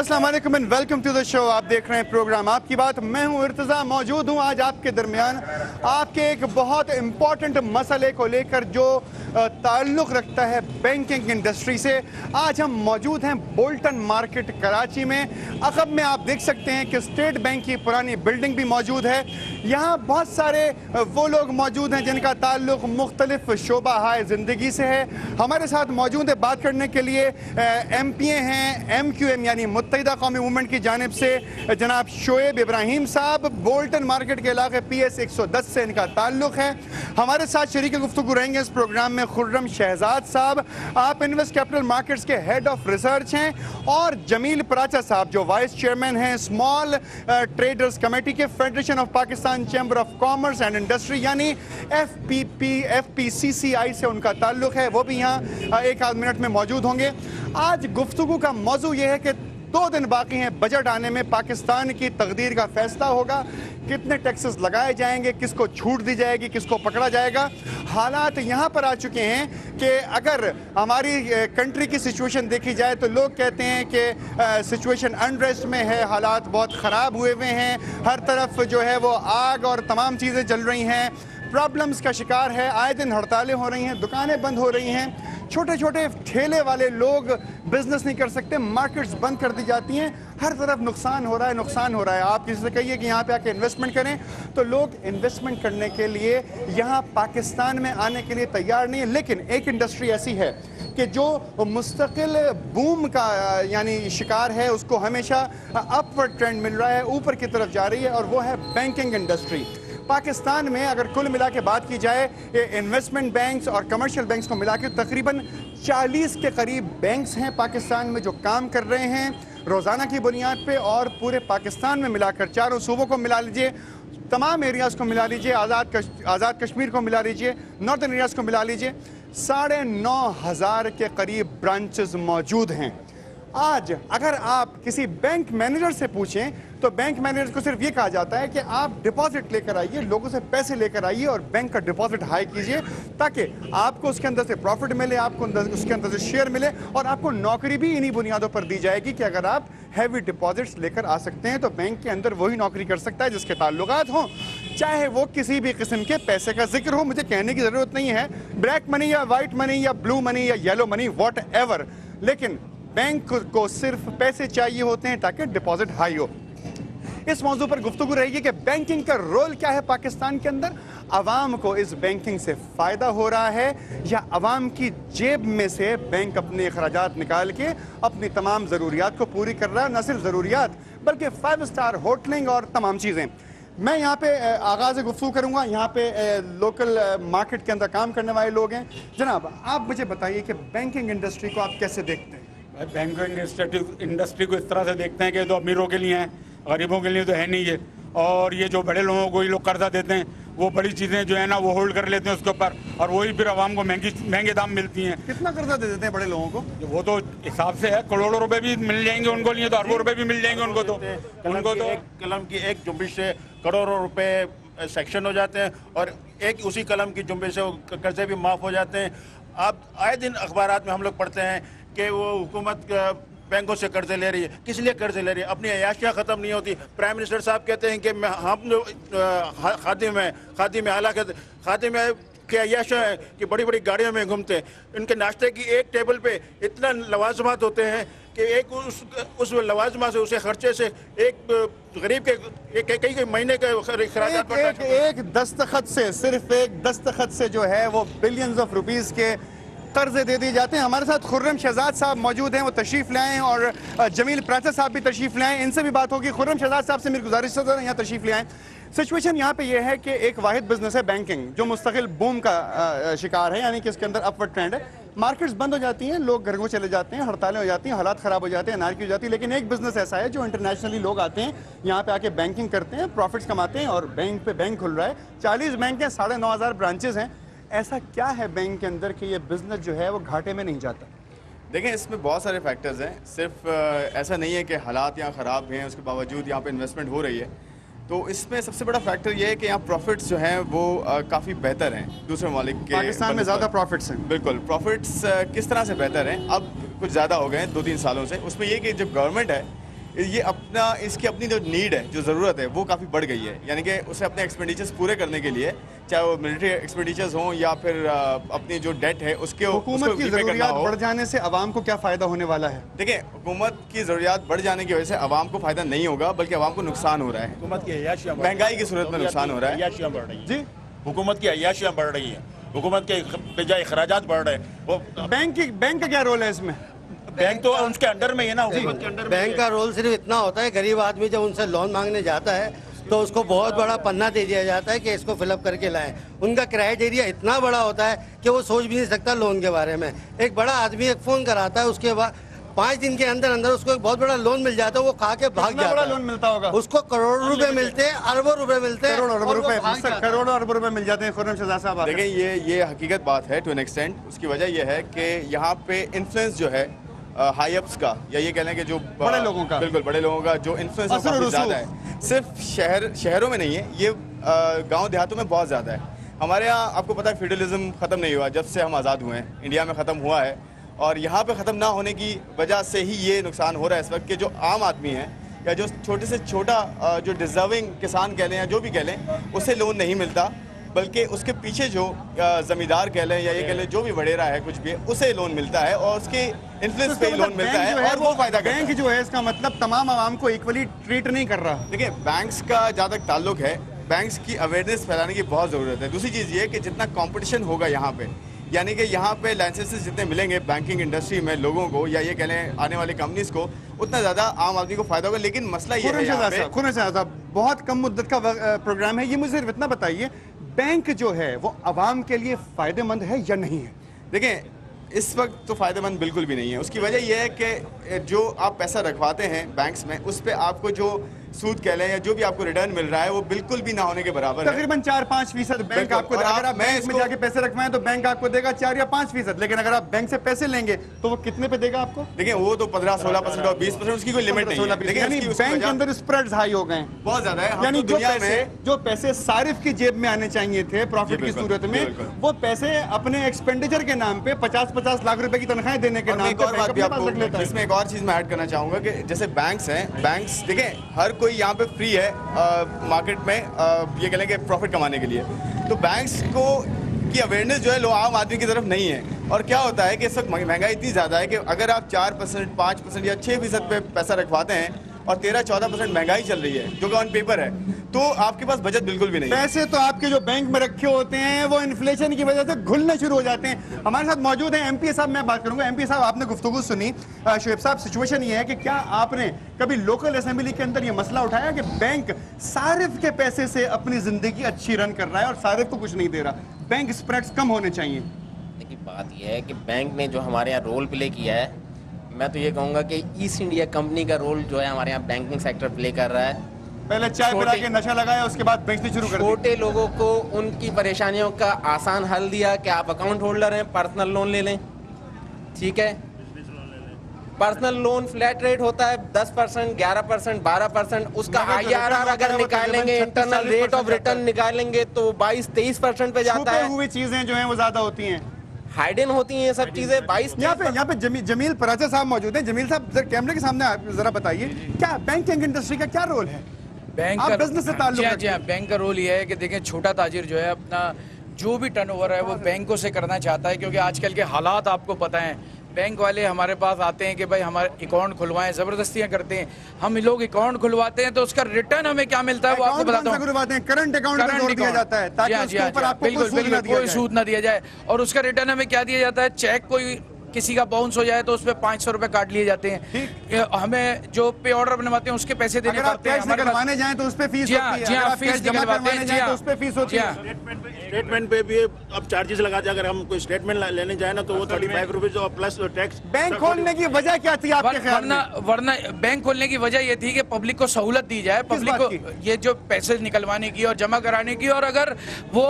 अस्सलाम वालेकुम and welcome to the show. आप देख रहे हैं प्रोग्राम आपकी बात। मैं हूं इर्तज़ा, मौजूद हूं आज आपके दरमियान आपके एक बहुत इम्पॉर्टेंट मसले को लेकर जो ताल्लुक़ रखता है बैंकिंग इंडस्ट्री से। आज हम मौजूद हैं बोल्टन मार्केट कराची में। अक़ब में आप देख सकते हैं कि स्टेट बैंक की पुरानी बिल्डिंग भी मौजूद है। यहाँ बहुत सारे वो लोग मौजूद हैं जिनका ताल्लुक़ मुख्तलिफ शोबा हाय ज़िंदगी से है। हमारे साथ मौजूद है बात करने के लिए MPA हैं MQM यानी मुत्तहिदा कौमी मूवमेंट की जानिब से जनाब शोएब इब्राहिम साहब। बोल्टन मार्केट के इलाके PS 110 से इनका ताल्लुक़ है। हमारे साथ शरीक गुफ्तगू रहेंगे इस प्रोग्राम में खुर्रम शहजाद साहब, आप इन्वेस्ट कैपिटल मार्केट्स के हेड ऑफ रिसर्च हैं, और जमील पराचा साहब जो वाइस चेयरमैन हैं स्मॉल ट्रेडर्स कमेटी के federation of Pakistan chamber of commerce and industry यानी FPCCI से उनका ताल्लुक़ है। वो भी यहाँ एक आध मिनट में मौजूद होंगे। आज गुफ्तगू का मौजू ये है कि 2 दिन बाकी हैं बजट आने में, पाकिस्तान की तकदीर का फैसला होगा। कितने टैक्सेस लगाए जाएंगे, किसको छूट दी जाएगी, किसको पकड़ा जाएगा। हालात यहाँ पर आ चुके हैं कि अगर हमारी कंट्री की सिचुएशन देखी जाए तो लोग कहते हैं कि सिचुएशन अनरेस्ट में है, हालात बहुत ख़राब हुए हुए हैं, हर तरफ जो है वो आग और तमाम चीज़ें चल रही हैं, प्रॉब्लम्स का शिकार है, आए दिन हड़तालें हो रही हैं, दुकानें बंद हो रही हैं, छोटे छोटे ठेले वाले लोग बिजनेस नहीं कर सकते, मार्केट्स बंद कर दी जाती हैं, हर तरफ नुकसान हो रहा है, नुकसान हो रहा है। आप किसी से कहिए कि यहाँ पे आके इन्वेस्टमेंट करें तो लोग इन्वेस्टमेंट करने के लिए यहाँ पाकिस्तान में आने के लिए तैयार नहीं है। लेकिन एक इंडस्ट्री ऐसी है कि जो मुस्तकिल बूम का यानी शिकार है, उसको हमेशा अपवर्ड ट्रेंड मिल रहा है, ऊपर की तरफ जा रही है, और वो है बैंकिंग इंडस्ट्री। पाकिस्तान में अगर कुल मिला के बात की जाए इन्वेस्टमेंट बैंक्स और कमर्शियल बैंक्स को मिला के तकरीबन 40 के करीब बैंक्स हैं पाकिस्तान में जो काम कर रहे हैं रोज़ाना की बुनियाद पे, और पूरे पाकिस्तान में मिलाकर चारों सूबों को मिला लीजिए, तमाम एरियाज़ को मिला लीजिए, आज़ाद कश्मीर को मिला लीजिए, नॉर्दर्न एरियाज़ को मिला लीजिए, 9,500 के करीब ब्रांचेस मौजूद हैं। आज अगर आप किसी बैंक मैनेजर से पूछें तो बैंक मैनेजर को सिर्फ ये कहा जाता है कि आप डिपॉजिट लेकर आइए, लोगों से पैसे लेकर आइए और बैंक का डिपॉजिट हाई कीजिए ताकि आपको उसके अंदर से प्रॉफिट मिले, आपको उसके अंदर से शेयर मिले, और आपको नौकरी भी इन्हीं बुनियादों पर दी जाएगी कि अगर आप हैवी डिपॉजिट्स लेकर आ सकते हैं तो बैंक के अंदर वही नौकरी कर सकता है जिसके ताल्लुकात हों, चाहे वो किसी भी किस्म के पैसे का जिक्र हो। मुझे कहने की ज़रूरत नहीं है ब्लैक मनी या वाइट मनी या ब्लू मनी या येलो मनी वॉट एवर, लेकिन बैंक को सिर्फ पैसे चाहिए होते हैं ताकि डिपॉजिट हाई हो। इस मौजू पर गुफ्तगू रहेगी कि बैंकिंग का रोल क्या है पाकिस्तान के अंदर, अवाम को इस बैंकिंग से फ़ायदा हो रहा है या अवाम की जेब में से बैंक अपने अखराजात निकाल के अपनी तमाम ज़रूरियात को पूरी कर रहा है। न सिर्फ ज़रूरियात बल्कि 5 स्टार होटलिंग और तमाम चीज़ें। मैं यहाँ पे आगाज़ गुफ्तगू करूँगा, यहाँ पे लोकल मार्केट के अंदर काम करने वाले लोग हैं। जनाब आप मुझे बताइए कि बैंकिंग इंडस्ट्री को आप कैसे देखते हैं? बैंकिंग इंडस्ट्री को इस तरह से देखते हैं कि तो अमीरों के लिए है, गरीबों के लिए तो है नहीं ये। और ये जो बड़े लोगों को ये लोग कर्जा देते हैं, वो बड़ी चीज़ें जो है ना वो होल्ड कर लेते हैं उसके ऊपर, और वही फिर आवाम को महंगे दाम मिलती हैं। कितना कर्जा दे देते हैं बड़े लोगों को? वो तो हिसाब से है, करोड़ों रुपए भी मिल जाएंगे उनको, लिए तो अरबों रुपए भी मिल जाएंगे उनको। तो कलम की एक जुम्बिश से करोड़ों रुपए सेक्शन हो जाते हैं, और एक उसी कलम की जुम्बिश से कर्जे भी माफ़ हो जाते हैं। आप आए दिन अखबारात में हम लोग पढ़ते हैं कि वो हुकूमत बैंकों से कर्जे ले रही है। किस लिए कर्जे ले रही है? अपनी अयाशियाँ ख़त्म नहीं होती। प्राइम मिनिस्टर साहब कहते हैं कि हम जो खादिम हालांकि खादिम के अयाशियाँ हैं कि बड़ी बड़ी गाड़ियों में घूमते हैं, इनके नाश्ते की एक टेबल पे इतना लवाजमात होते हैं कि एक उस लवाजमा से उसे खर्चे से एक गरीब के कई महीने के खर्च एक दस्तखत से, सिर्फ एक दस्तखत से जो है वो बिलियंस ऑफ रुपीज़ के कर्जे दे दिए जाते हैं। हमारे साथ खुर्रम शहजाद साहब मौजूद हैं, वो तशरीफ़ लाएँ, और जमील पराचा साहब भी तशरीफ़ लाएँ, इनसे भी बात होगी। खुर्रम शहजाद साहब से मेरी गुजारिश है यहाँ तशरीफ़ ले आएँ। सिचुएशन यहाँ पे ये है कि एक वाहिद बिजनेस है बैंकिंग जो मुस्तकिल बूम का शिकार है, यानी कि इसके अंदर अपवर्ड ट्रेंड है। मार्केट्स बंद हो जाती हैं, लोग घर को चले जाते हैं, हड़तालें हो जाती हैं, हालात ख़राब हो जाते हैं, अनारकी हो जाती है। लेकिन एक बिज़नेस ऐसा है जो इंटरनेशनली लोग आते हैं, यहाँ पे आके बैंकिंग करते हैं, प्रॉफिट्स कमाते हैं, और बैंक पे बैंक खुल रहा है। 40 बैंक हैं, 9,500 ब्रांचेज़ हैं। ऐसा क्या है बैंक के अंदर कि ये बिज़नेस जो है वो घाटे में नहीं जाता? देखें, इसमें बहुत सारे फैक्टर्स हैं। सिर्फ ऐसा नहीं है कि हालात यहाँ ख़राब हैं उसके बावजूद यहाँ पे इन्वेस्टमेंट हो रही है। तो इसमें सबसे बड़ा फैक्टर ये है कि यहाँ प्रॉफिट्स जो हैं वो काफ़ी बेहतर हैं दूसरे ममालिक के। पाकिस्तान में ज़्यादा प्रॉफिट्स हैं। बिल्कुल, प्रॉफिट्स किस तरह से बेहतर हैं, अब कुछ ज़्यादा हो गए हैं 2-3 सालों से। उसमें ये कि जब गवर्नमेंट है ये अपना इसकी अपनी जो नीड है, जो ज़रूरत है, वो काफ़ी बढ़ गई है। यानी कि उसे अपने एक्सपेंडिचर्स पूरे करने के लिए, चाहे वो मिलिट्री एक्सपेंडिचर्स हों या फिर अपनी जो डेट है उसके हुकूमत की ज़रूरियात बढ़ जाने से आवाम को क्या फ़ायदा होने वाला है? देखिए, हुकूमत की ज़रूरियात बढ़ जाने की वजह से आवाम को फ़ायदा नहीं होगा, बल्कि आवाम को नुकसान हो रहा है। हुकूमत की अय्याशियाँ महंगाई की सूरत में नुकसान हो रहा है। अय्याशियाँ बढ़ रही हैं जी, हुकूमत की अय्याशियाँ बढ़ रही हैं, हुकूमत के बेजाय अखराजात बढ़ रहे हैं। वो बैंक का क्या रोल है इसमें? बैंक तो उसके अंडर में ही है ना, हुकूमत के अंडर में। बैंक का रोल सिर्फ इतना होता है, गरीब आदमी जब उनसे लोन मांगने जाता है तो उसको बहुत बड़ा पन्ना दे दिया जाता है कि इसको फिलअप करके लाएं। उनका क्राइटेरिया इतना बड़ा होता है कि वो सोच भी नहीं सकता लोन के बारे में। एक बड़ा आदमी एक फ़ोन कराता है, उसके बाद 5 दिन के अंदर अंदर उसको एक बहुत बड़ा लोन मिल जाता है, वो खा के भाग कितना जाता बड़ा है। लोन मिलता होगा? उसको करोड़ों रुपए मिलते हैं, अरबों रुपए मिलते हैं, करोड़ों अरबों और वो रुपए, भाग जाता है। करोड़ों अरबों रुपए मिल जाते हैं। खुर्रम शहजाद साहब, देखिए, ये हकीकत बात है टू एन एक्सटेंट। उसकी वजह यह है कि यहाँ पे इन्फ्लुएंस जो है हाई अप्स का, या ये कह लें कि जो बड़े लोगों का, बिल्कुल बड़े लोगों का जो इन्फ्लुएंस असर और काफ़ी रसूख। ज़्यादा है। सिर्फ शहरों में नहीं है, ये गांव देहातों में बहुत ज़्यादा है। हमारे यहाँ आपको पता है फ्यूडलिज्म ख़त्म नहीं हुआ जब से हम आज़ाद हुए हैं, इंडिया में ख़त्म हुआ है, और यहाँ पे ख़त्म ना होने की वजह से ही ये नुकसान हो रहा है इस वक्त, कि जो आम आदमी है या जो छोटे से छोटा जो डिज़र्विंग किसान कह लें या जो भी कह लें, उसे लोन नहीं मिलता, बल्कि उसके पीछे जो ज़मींदार कह लें या ये कह लें जो भी वडेरा है कुछ भी है, उसे लोन मिलता है और उसके इन्फ्लुएंस पे ही लोन मिलता है और वो फ़ायदा करता है। बैंक जो है, इसका मतलब तमाम आवाम को इक्वली ट्रीट नहीं कर रहा। देखिए, बैंक्स का जहाँ तक ताल्लुक है, बैंक्स की अवेयरनेस फैलाने की बहुत ज़रूरत है। दूसरी चीज़ ये है कि जितना कंपटीशन होगा यहाँ पे, यानी कि यहाँ पे लाइसेंसेस जितने मिलेंगे बैंकिंग इंडस्ट्री में लोगों को, या ये कह लें आने वाली कंपनीज को, उतना ज़्यादा आम आदमी को फ़ायदा होगा। लेकिन मसला ये है यहाँ पे, खुर्रम शहजाद साहब, बहुत कम मुद्दत का प्रोग्राम है, ये मुझे सिर्फ इतना बताइए, बैंक जो है वो आवाम के लिए फ़ायदेमंद है या नहीं है? देखिए, इस वक्त तो फ़ायदेमंद बिल्कुल भी नहीं है। उसकी वजह यह है कि जो आप पैसा रखवाते हैं बैंक्स में, उस पर आपको जो सूद कह लें या जो भी आपको रिटर्न मिल रहा है, वो बिल्कुल भी ना होने के बराबर है। तकरीबन 4-5% बैंक आपको, अगर आप बैंक में जाके पैसे रखवाएं तो बैंक आपको देगा 4 या 5%, लेकिन अगर आप बैंक से पैसे लेंगे तो वो कितने पे देगा आपको? देखिए, वो तो 15-16% और 20%, उसकी कोई लिमिट नहीं है। यानी बैंक के अंदर स्प्रेड्स हाई हो गए हैं बहुत ज़्यादा है। यानी जो पैसे सारिफ की जेब में आने चाहिए थे प्रॉफिट की सूरत में, वो पैसे अपने एक्सपेंडिचर के नाम पे 50-50 लाख रुपए की तनख्वाहें देने के नाम एक और बात भी आपको इसमें एक और चीज़ मैं ऐड करना चाहूँगा कि जैसे बैंक्स हैं, बैंक्स देखें हर कोई यहाँ पे फ्री है मार्केट में, ये कह लें कि प्रॉफिट कमाने के लिए, तो बैंक्स को की अवेयरनेस जो है लो आम आदमी की तरफ नहीं है। और क्या होता है कि इस वक्त महंगाई इतनी ज़्यादा है कि अगर आप 4%, 5% या 6% पे पैसा रखवाते हैं और 13-14% महंगाई चल रही है जो कि ऑन पेपर है, तो आपके पास बजट बिल्कुल भी नहीं है। पैसे तो आपके जो बैंक में रखे होते हैं वो इन्फ्लेशन की वजह से घुलने शुरू हो जाते हैं। हमारे साथ मौजूद हैं एमपी साहब, मैं बात करूंगा। एमपी साहब, आपने गुफ्तगू सुनी, शुएब साहब, सिचुएशन ये है कि क्या आपने कभी लोकल असेंबली के अंदर ये मसला उठाया कि बैंक सारिफ के पैसे से अपनी जिंदगी अच्छी रन कर रहा है और सारिफ को कुछ नहीं दे रहा, बैंक स्प्रेड्स कम होने चाहिए? देखिए, बात यह है कि बैंक ने जो हमारे यहाँ रोल प्ले किया है, मैं तो ये कहूँगा कि ईस्ट इंडिया कंपनी का रोल जो है हमारे यहाँ बैंकिंग सेक्टर प्ले कर रहा है। पहले चाय पिला के नशा लगाया, उसके बाद बेचनी शुरू कर दी। छोटे लोगों को उनकी परेशानियों का आसान हल दिया कि आप अकाउंट होल्डर हैं, पर्सनल लोन ले लें, ठीक है। पर्सनल लोन फ्लैट रेट होता है 10%, 11%, 12%। उसका IRR अगर निकालेंगे, इंटरनल रेट ऑफ रिटर्न निकालेंगे तो 22-23% पे जाता है। हुई चीजें जो हैं वो ज्यादा होती हैं, हाइडन होती हैं ये सब चीजें। 22 यहाँ पे जमील पराचा साहब मौजूद हैं। जमील साहब, जरा कैमरे के सामने आप जरा बताइए, क्या बैंकिंग इंडस्ट्री का क्या रोल है? बैंक आप का बिजनेस से ताल्लुक जी हाँ, बैंक का रोल ये है कि देखें, छोटा ताजिर जो है अपना जो भी टर्नओवर है वो बैंकों से करना चाहता है, क्योंकि आजकल के हालात आपको पता है। बैंक वाले हमारे पास आते हैं कि भाई हमारे अकाउंट खुलवाएं, ज़बरदस्तियां करते हैं। हम लोग अकाउंट खुलवाते हैं तो उसका रिटर्न हमें क्या मिलता है वो आपको बताता हूँ। करंट अकाउंट पे जोर दिया जाता है ताकि उसके ऊपर आपको कोई सूद ना दिया जाए, और उसका रिटर्न हमें क्या दिया जाता है? चेक कोई किसी का बाउंस हो जाए तो उस पर 500 रुपए काट लिए जाते हैं। हमें जो पे ऑर्डर बनवाते हैं उसके पैसे देने पड़ते हैं। हमारे निकलवाने जाएं तो उस पे फीस होती है, जी हाँ, फीस निकलवाते हैं तो उस पे फीस होती है। स्टेटमेंट पे भी अब चार्जेस लगाते हैं। अगर हम कोई स्टेटमेंट लेने जाए ना तो वो 35 रुपीज और प्लस टैक्स। बैंक खोलने की वजह क्या थी आपके ख्याल में? वरना बैंक खोलने की वजह ये थी कि पब्लिक को सहूलत दी जाए, पब्लिक को ये जो पैसे निकलवाने की और जमा कराने की, और अगर वो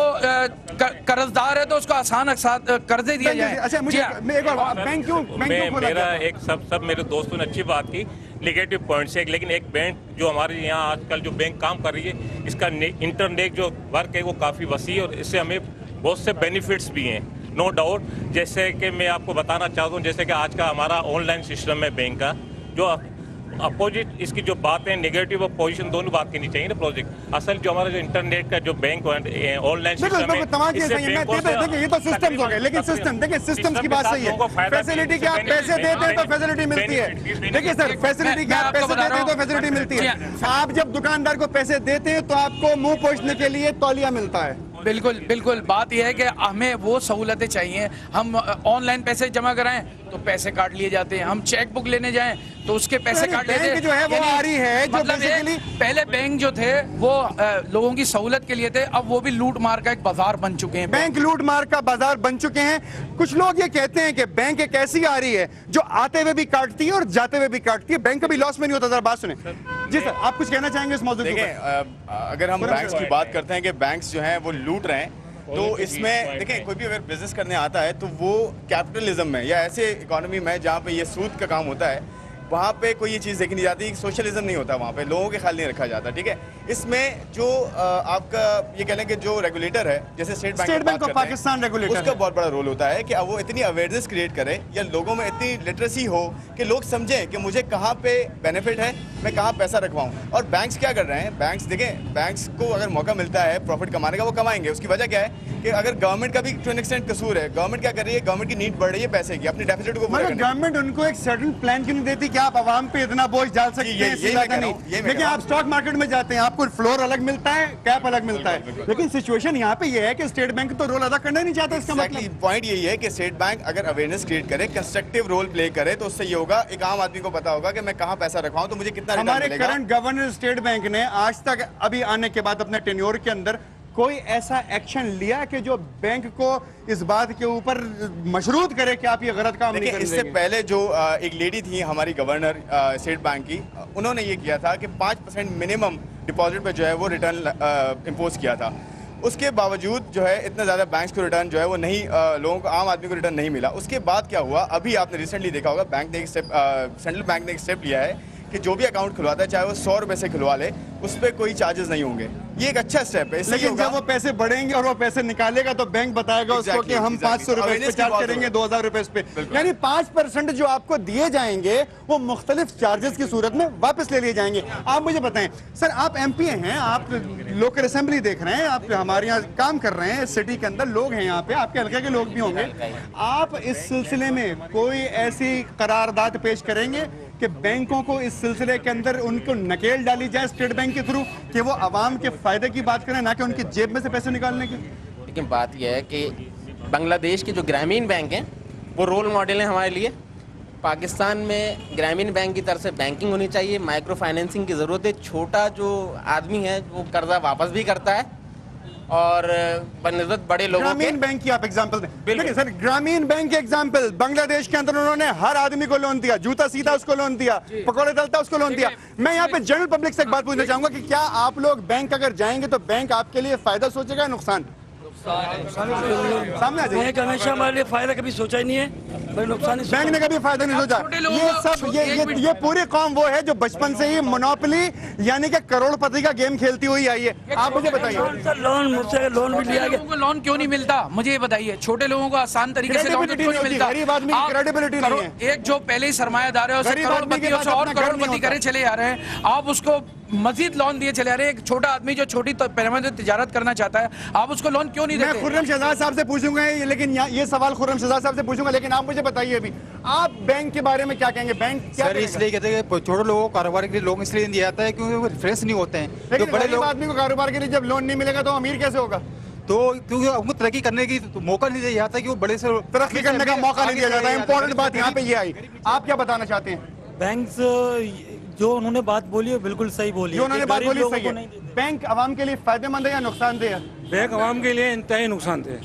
कर्जदार है तो उसको आसान कर्जे दिया जाए। अच्छा, मुझे एक और बैंक क्यों मेरा एक सब मेरे दोस्तों ने अच्छी बात की, नेगेटिव पॉइंट्स है, लेकिन एक बैंक जो हमारे यहाँ आजकल जो बैंक काम कर रही है, इसका इंटरनेट जो वर्क है वो काफ़ी वसी है और इससे हमें बहुत से बेनिफिट्स भी हैं, नो डाउट। जैसे कि मैं आपको बताना चाहता हूँ, जैसे कि आज का हमारा ऑनलाइन सिस्टम है बैंक का, जो अपोजिट इसकी जो बात है, नेगेटिव और पोजीशन दोनों बात करनी चाहिए ना प्रोजेक्ट। असल जो हमारा जो इंटरनेट का जो बैंक ऑनलाइन सिस्टम है, तमाम चीजें सही है। देखिए ये तो सिस्टम्स हो गए, लेकिन सिस्टम देखिए सिस्टम्स की बात सही है। फैसिलिटी क्या, आप पैसे देते हैं तो फैसिलिटी मिलती है। देखिए सर, फैसिलिटी क्या, आप पैसे देते हैं तो फैसिलिटी मिलती है। आप जब दुकानदार को पैसे देते हैं तो आपको मुंह पोंछने के लिए तौलिया मिलता है। बिल्कुल बिल्कुल, बात यह है कि हमें वो सहूलतें चाहिए। हम ऑनलाइन पैसे जमा कराएं तो पैसे काट लिए जाते हैं, हम चेक बुक लेने जाएं तो उसके पैसे काट लेते हैं। जो है वो आ रही है, जो मतलब पहले बैंक जो थे वो लोगों की सहूलत के लिए थे, अब वो भी लूट मार का एक बाजार बन चुके हैं। बैंक लूट मार का बाजार बन चुके हैं। कुछ लोग ये कहते हैं कि बैंक एक ऐसी आ रही है जो आते हुए भी काटती है और जाते हुए भी काटती है, बैंक कभी लॉस में नहीं होता। जरा बात सुने जी सर, आप कुछ कहना चाहेंगे इस मौजूद देखिए, अगर हम बैंक्स की बात करते हैं कि बैंक्स जो हैं वो लूट रहे हैं, तो इसमें देखें कोई भी अगर बिजनेस करने आता है तो वो कैपिटलिज्म में या ऐसे इकोनॉमी में जहाँ पे ये सूद का काम होता है, वहाँ पे कोई ये चीज़ देखी नहीं जाती, सोशलिज्म नहीं होता, वहाँ पे लोगों के ख्याल नहीं रखा जाता। ठीक है, इसमें जो आपका ये कह लें कि जो रेगुलेटर है, जैसे state bank of Pakistan regulator, उसका बहुत बड़ा रोल होता है कि अब वो इतनी अवेयरनेस क्रिएट करे या लोगों में इतनी लिटरेसी हो कि लोग समझें कि मुझे कहाँ पे बेनिफिट है, मैं कहाँ पैसा रखवाऊँ। और बैंक्स क्या कर रहे हैं, बैंक्स देखें, बैंक्स को अगर मौका मिलता है प्रॉफिट कमाने का वो कमाएंगे। उसकी वजह क्या है कि अगर गवर्नमेंट का भी टू एन एक्सटेंट कसूर है, गवर्नमेंट क्या कर रही है, गवर्नमेंट की नीड बढ़ रही है पैसे की, अपनी डेफिसिट को पूरा करने। गवर्नमेंट उनको एक सर्टेन प्लान क्यों नहीं देती कि आप आवाम पे इतना बोझ डाल सकते हैं? देखिए आप स्टॉक मार्केट में जाते हैं, आपको फ्लोर अलग मिलता है, कैप अलग मिलता है, लेकिन सिचुएशन यहाँ पे ये है कि स्टेट बैंक तो रोल अदा करना ही नहीं चाहता। इसका मतलब पॉइंट यही है कि स्टेट बैंक अगर अवेयरनेस क्रिएट करे, कंस्ट्रक्टिव रोल प्ले करे, तो उससे ये होगा, एक आम आदमी को पता होगा कि मैं कहाँ पैसा रखवाऊं तो मुझे कितना रिटर्न मिलेगा। हमारे करंट गवर्नर स्टेट बैंक ने आज तक अभी आने के बाद अपने टेन्योर के अंदर कोई ऐसा एक्शन लिया कि जो बैंक को इस बात के ऊपर मशरूत करे कि आप ये गलत काम नहीं करेंगे? इससे पहले जो एक लेडी थी हमारी गवर्नर स्टेट बैंक की, उन्होंने ये किया था कि 5% मिनिमम डिपॉजिट पे जो है वो रिटर्न इम्पोज किया था। उसके बावजूद जो है इतना ज़्यादा बैंक्स को रिटर्न जो है वो नहीं, लोगों को, आम आदमी को रिटर्न नहीं मिला। उसके बाद क्या हुआ, अभी आपने रिसेंटली देखा होगा, बैंक ने एक स्टेप, सेंट्रल बैंक ने एक स्टेप लिया है कि जो भी अकाउंट खुलवाता है, चाहे वो 100 रुपए से खुलवा ले, उस पर कोई चार्जेस नहीं होंगे। ये एक अच्छा स्टेप है। लेकिन जब वो पैसे बढ़ेंगे और वो पैसे निकालेगा तो बैंक बताएगा उसको कि हम 500 रुपए पे चार्ज करेंगे, 2000 रुपए पे, यानी 5% जो आपको दिए जाएंगे वो मुख्तलिफ चार्जेस की सूरत में वापस ले लिए जाएंगे। आप मुझे बताएं सर, आप MP हैं, आप लोकल असेंबली देख रहे हैं, आप हमारे यहाँ काम कर रहे हैं, सिटी के अंदर लोग हैं, यहाँ पे आपके हल्के के लोग भी होंगे, आप इस सिलसिले में कोई ऐसी करारदाद पेश करेंगे कि बैंकों को इस सिलसिले के अंदर उनको नकेल डाली जाए स्टेट बैंक के थ्रू कि वो आवाम के फायदे की बात करें, ना कि उनकी जेब में से पैसे निकालने की? लेकिन बात यह है कि बांग्लादेश के जो ग्रामीण बैंक हैं वो रोल मॉडल हैं हमारे लिए। पाकिस्तान में ग्रामीण बैंक की तरफ से बैंकिंग होनी चाहिए, माइक्रो फाइनेंसिंग की ज़रूरत है। छोटा जो आदमी है वो कर्जा वापस भी करता है और बनस्बत बड़े लोगों के। ग्रामीण बैंक की आप एग्जांपल दें। देखिए सर, ग्रामीण बैंक के एग्जांपल, बांग्लादेश के अंदर उन्होंने हर आदमी को लोन दिया, जूता सीधा उसको लोन दिया, पकौड़े तलता उसको लोन दिया। मैं यहाँ पे जनरल पब्लिक से एक बात पूछना चाहूंगा कि क्या आप लोग बैंक अगर जाएंगे तो बैंक आपके लिए फायदा सोचेगा या नुकसान? सामने आ जाइए। बैंक हमेशा हमारे लिए फायदा कभी सोचा ही नहीं है, नुकसान। बैंक ने कभी फायदा नहीं सोचा। ये सब ये पूरी कौम वो है जो बचपन से ही मोनोपोली यानी कि करोड़पति का गेम खेलती हुई आई है। आप मुझे बताइए, लोन मुझसे लोन भी लिया गया, लोन क्यों नहीं मिलता मुझे ये बताइए? छोटे लोगों को आसान तरीके से लोन क्यों नहीं मिलता? गरीब आदमी की क्रेडिबिलिटी नहीं है। एक जो पहले ही सरमायादार है उसे करोड़पति और करोड़पति करे चले जा रहे हैं, आप उसको मजीद लोन दिए चले आ रहे हैं। एक छोटा आदमी जो छोटी पैमाने से तिजारत करना चाहता है, आप उसको लोन क्यों नहीं देते? मैं खुर्रम शहजाद साहब से पूछूंगा, लेकिन ये सवाल खुर्रम शहजाद साहब से पूछूंगा, लेकिन आप मुझे बताइए अभी आप बैंक के बारे में क्या कहेंगे? बैंक क्या सर इसलिए कहते हैं कि छोटे लोगों को कारोबार के लिए लोन इसलिए दिया जाता है क्योंकि वो रिफ्रेश नहीं होते हैं। तो बड़े लोग आदमी को कारोबार के लिए जब लोन नहीं मिलेगा तो अमीर कैसे होगा? तो क्योंकि उनको तरक्की करने की मौका नहीं दिया जाता कि वो बड़े से तरक्की करने का मौका नहीं दिया जाता। इंपॉर्टेंट बात यहाँ पे ये आई। आप क्या बताना चाहते हैं? बैंक जो उन्होंने बात बोली है बिल्कुल सही बोली, जो उन्होंने बात बोली सही है। बैंक आवाम के लिए फायदेमंद है या नुकसानदेह है? बैंक आवाम के लिए इंतहाई नुकसानदेह है।